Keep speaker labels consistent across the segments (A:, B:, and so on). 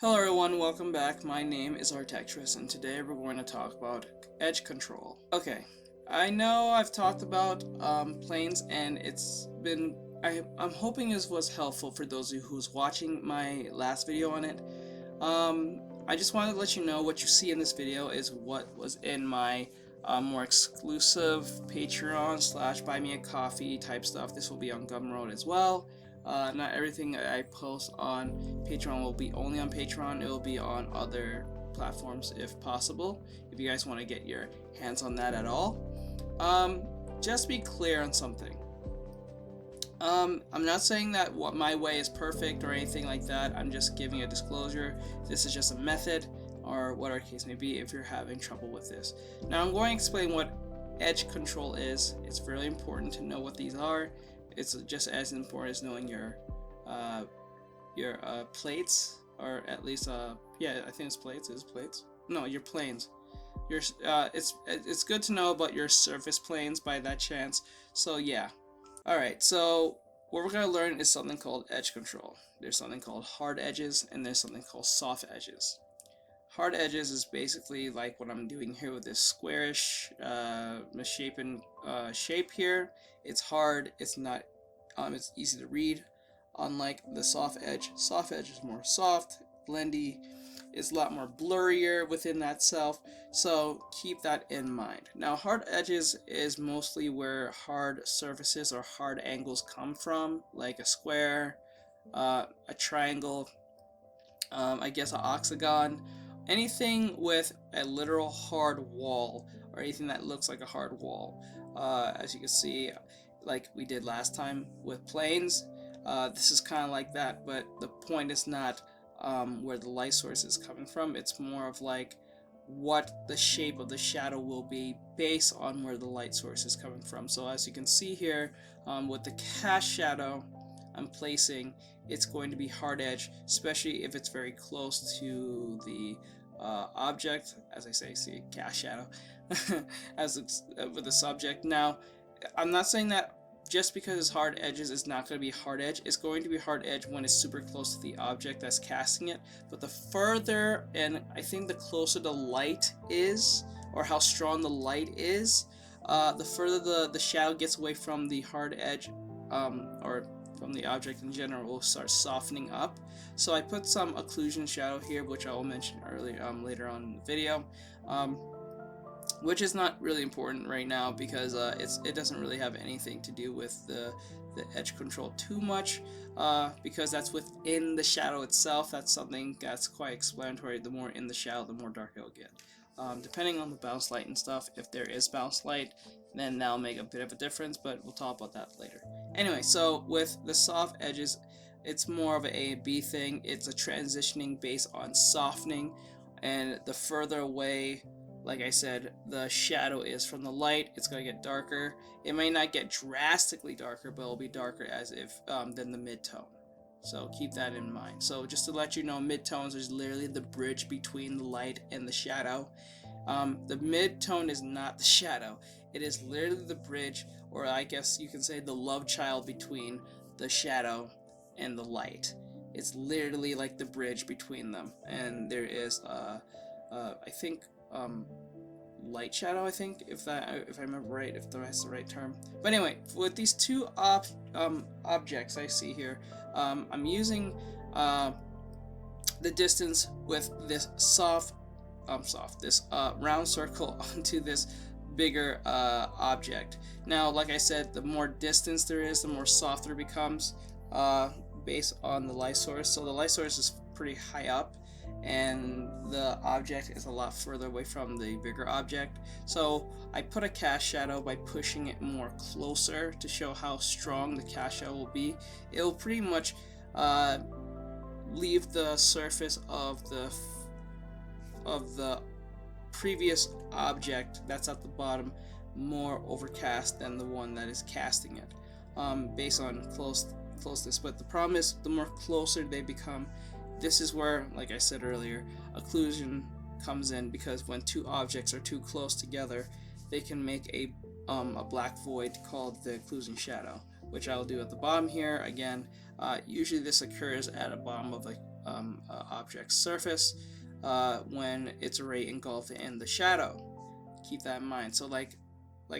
A: Hello everyone, welcome back. My name is Artextricic and today we're going to talk about edge control. Okay, I know I've talked about planes and I'm hoping this was helpful for those of you who's watching my last video on it. I just wanted to let you know what you see in this video is what was in my more exclusive Patreon / buy me a coffee type stuff. This will be on Gumroad as well. Not everything I post on Patreon will be only on Patreon. It will be on other platforms if possible, if you guys want to get your hands on that at all. Just be clear on something. I'm not saying that what my way is perfect or anything like that. I'm just giving a disclosure. This is just a method or what our case may be if you're having trouble with this. Now I'm going to explain what edge control is. It's really important to know what these are. It's just as important as knowing your plates, or at least yeah, I think it's plates. Is plates? No, your planes. Your it's good to know about your surface planes by that chance. So yeah. All right. So what we're gonna learn is something called edge control. There's something called hard edges, and there's something called soft edges. Hard edges is basically like what I'm doing here with this squarish misshapen shape here. It's hard, it's not it's easy to read, unlike the soft edge. Soft edge is more soft, blendy, it's a lot more blurrier within that self, so keep that in mind. Now hard edges is mostly where hard surfaces or hard angles come from, like a square, a triangle, I guess an octagon. Anything with a literal hard wall, or anything that looks like a hard wall. As you can see, like we did last time with planes, this is kind of like that, but the point is not where the light source is coming from. It's more of like what the shape of the shadow will be based on where the light source is coming from. So as you can see here, with the cast shadow I'm placing, it's going to be hard edge, especially if it's very close to the object. As I say, see cast shadow as it's with the subject. Now I'm not saying that just because it's hard edges it's not going to be hard edge. It's going to be hard edge when it's super close to the object that's casting it, but the further, and I think the closer the light is, or how strong the light is, the further the shadow gets away from the hard edge, or from the object in general, will start softening up. So I put some occlusion shadow here, which I will mention earlier, later on in the video, which is not really important right now because it doesn't really have anything to do with the edge control too much, because that's within the shadow itself. That's something that's quite explanatory. The more in the shadow, the more dark it'll get. Depending on the bounce light and stuff, if there is bounce light, then that'll make a bit of a difference, but we'll talk about that later. Anyway, so with the soft edges, it's more of an A and B thing. It's a transitioning based on softening, and the further away, like I said, the shadow is from the light, it's going to get darker. It may not get drastically darker, but it'll be darker as if than the mid-tone. So keep that in mind. So just to let you know, mid-tones is literally the bridge between the light and the shadow. The mid-tone is not the shadow. It is literally the bridge, or I guess you can say the love child between the shadow and the light. It's literally like the bridge between them. And there is, I think, light shadow, I think, if I remember right, if that's the right term. But anyway, with these two objects I see here, I'm using the distance with this round circle onto this bigger object. Now, like I said, the more distance there is, the more softer it becomes, based on the light source. So the light source is pretty high up, and the object is a lot further away from the bigger object. So I put a cast shadow by pushing it more closer to show how strong the cast shadow will be. It will pretty much leave the surface of the previous object that's at the bottom more overcast than the one that is casting it, based on closeness. But the problem is, the more closer they become, this is where, like I said earlier, occlusion comes in, because when two objects are too close together, they can make a black void called the occlusion shadow, which I'll do at the bottom here. Again, usually this occurs at the bottom of object's surface when it's already engulfed in the shadow. Keep that in mind. So like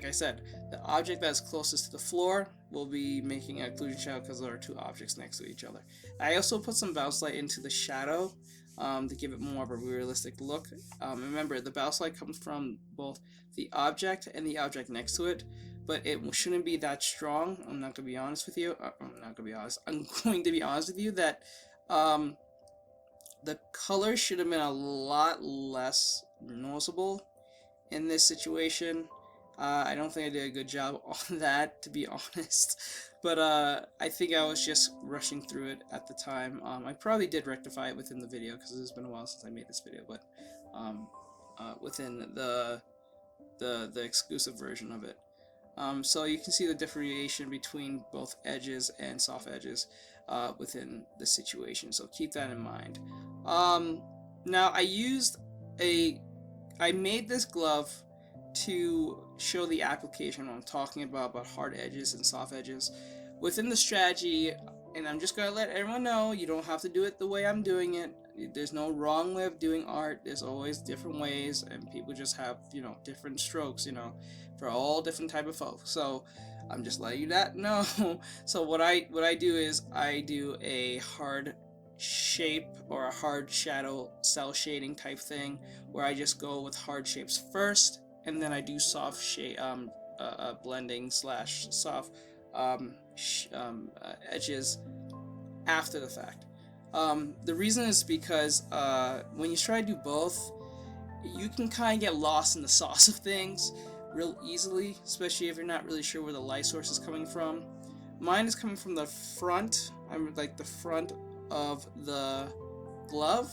A: I said, the object that's closest to the floor will be making an occlusion shadow because there are two objects next to each other. I also put some bounce light into the shadow to give it more of a realistic look. Remember, the bounce light comes from both the object and the object next to it, but it shouldn't be that strong. I'm not going to be honest with you. I'm going to be honest with you that the color should have been a lot less noticeable in this situation. I don't think I did a good job on that, to be honest, but I think I was just rushing through it at the time. I probably did rectify it within the video because it's been a while since I made this video, but within the exclusive version of it. So you can see the differentiation between both edges and soft edges within the situation, so keep that in mind. Now I made this glove to show the application I'm talking about hard edges and soft edges within the strategy, and I'm just gonna let everyone know you don't have to do it the way I'm doing it. There's no wrong way of doing art. There's always different ways, and people just have, you know, different strokes, you know, for all different type of folks. So I'm just letting you that know. So what I do is I do a hard shape or a hard shadow cell shading type thing where I just go with hard shapes first, and then I do soft shade blending / soft edges after the fact. The reason is because when you try to do both, you can kind of get lost in the sauce of things real easily, especially if you're not really sure where the light source is coming from. Mine is coming from the front. I'm like the front of the glove,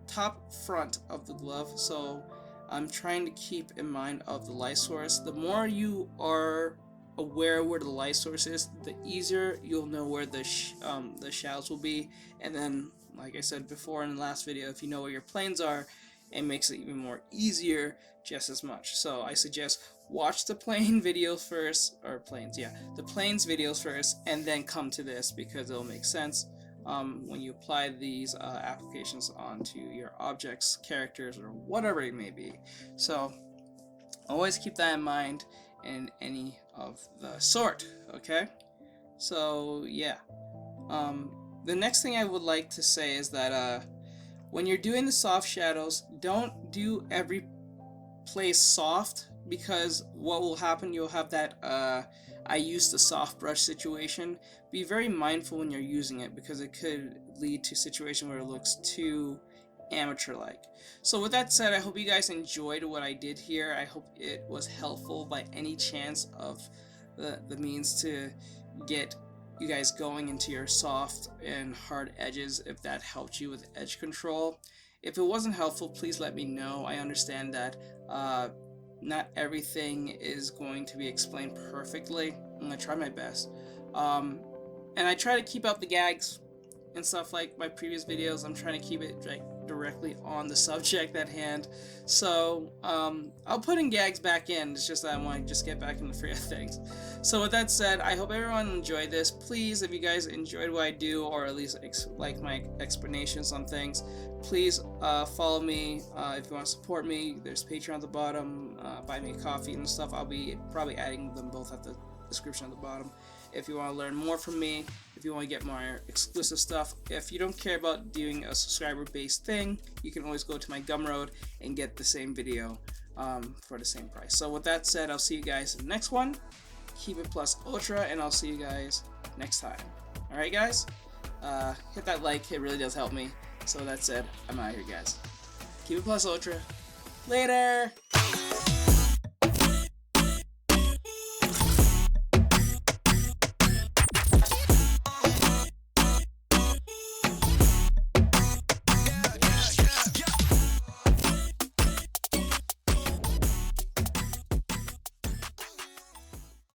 A: top front of the glove. So I'm trying to keep in mind of the light source. The more you are aware where the light source is, the easier you'll know where the shadows will be. And then, like I said before in the last video, if you know where your planes are, it makes it even more easier just as much. So I suggest watch the plane videos first, or planes, yeah, the planes videos first, and then come to this because it'll make sense when you apply these applications onto your objects, characters, or whatever it may be. So always keep that in mind in any of the sort, okay? So yeah, the next thing I would like to say is that when you're doing the soft shadows, don't do every place soft, because what will happen, you'll have that I use the soft brush situation. Be very mindful when you're using it, because it could lead to a situation where it looks too amateur-like. So with that said, I hope you guys enjoyed what I did here. I hope it was helpful by any chance of the means to get you guys going into your soft and hard edges, if that helped you with edge control. If it wasn't helpful, please let me know. I understand that not everything is going to be explained perfectly. I'm gonna try my best, and I try to keep out the gags and stuff like my previous videos. I'm trying to keep it directly on the subject at hand. So I'll put in gags back in. It's just that I want to just get back in the free of things. So with that said, I hope everyone enjoyed this. Please, if you guys enjoyed what I do, or at least like my explanations on things, please follow me. If you want to support me, there's Patreon at the bottom, buy me a coffee and stuff. I'll be probably adding them both at the description at the bottom. If you want to learn more from me, if you want to get more exclusive stuff, if you don't care about doing a subscriber based thing, you can always go to my Gumroad and get the same video for the same price. So with that said, I'll see you guys in the next one. Keep it plus ultra, and I'll see you guys next time. Alright guys, hit that like, it really does help me. So that said, I'm out here guys. Keep it plus ultra. Later!